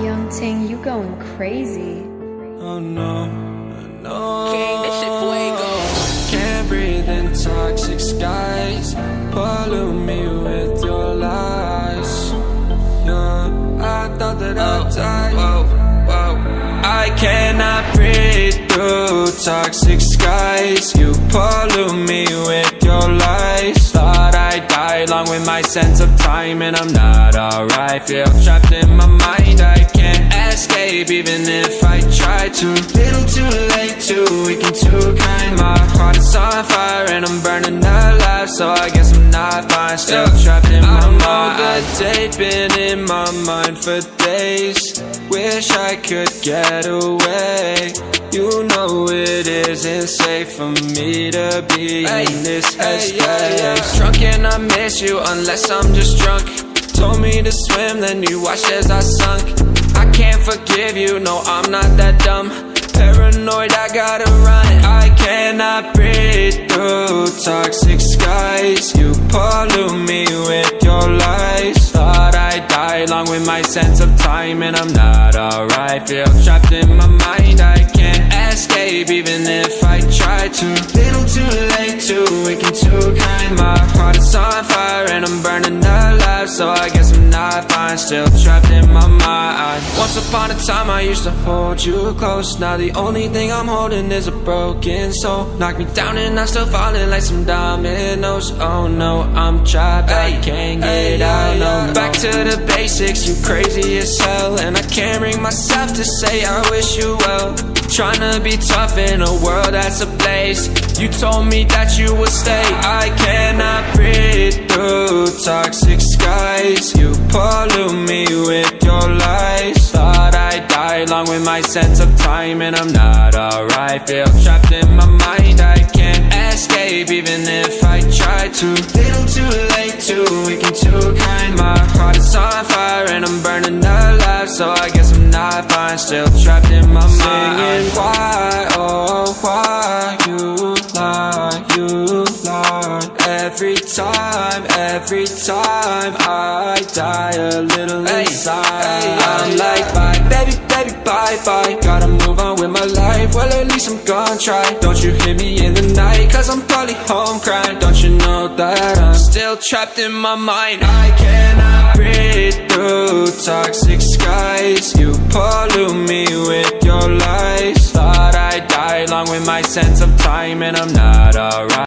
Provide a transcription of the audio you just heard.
Young Ting, you going crazy. Oh no, no. King, that shit fuego. Can't breathe in toxic skies. Pollute me with your lies. Yeah, I thought that I'd die. I cannot breathe through toxic skies. You pollute me with your lies. Thought I'd die along with my sense of time, and I'm not alright. Feel trapped in my mind, I can't escape even if I try to. Little too late, too weak and too kind. My heart is on fire and I'm burning alive, so I guess I'm not fine. Still trapped in my mind. I'm date, been in my mind for days. Wish I could get away. You know it isn't safe for me to be in this headspace. Drunk and I miss you unless I'm just drunk. Told me to swim, then you watched as I sunk. I can't forgive you, no, I'm not that dumb. Paranoid, I gotta run. I cannot breathe through toxic skies. You pollute me with your lies. Thought I'd die along with my sense of time, and I'm not alright. Feel trapped in my mind, I can't escape even if I try to. Little too late, too weak and too kind. My heart is on fire and I'm burning alive, so I guess I'm not fine. Still trapped in my mind. Once upon a time I used to hold you close. Now the only thing I'm holding is a broken soul. Knock me down and I'm still falling like some dominoes. Oh no, I'm trapped, I can't get out, no. Back to the basics, you crazy as hell, and I can't bring myself to say I wish you well. Tryna be tough in a world that's ablaze. You told me that you would stay. I cannot breathe through toxic skies. You pollute me with your lies. Thought I'd die along with my sense of time, and I'm not alright. Feel trapped in my mind, I can't escape even if I try to. Little too late, too weak and too kind. My heart is on fire and I'm burning alive, so I guess I'm not fine. Still trapped in my mind. Singing why, oh why you lie, you lie. Every time I die a little inside. I'm like bye, baby, baby, bye, bye. Gotta move on with my life, well at least I'm gonna try. Don't you hear me in the night, cause I'm probably home crying. Don't you know that I'm still trapped in my mind. I cannot breathe through toxic skies. You pollute me with your lies. Thought I'd die along with my sense of time, and I'm not alright.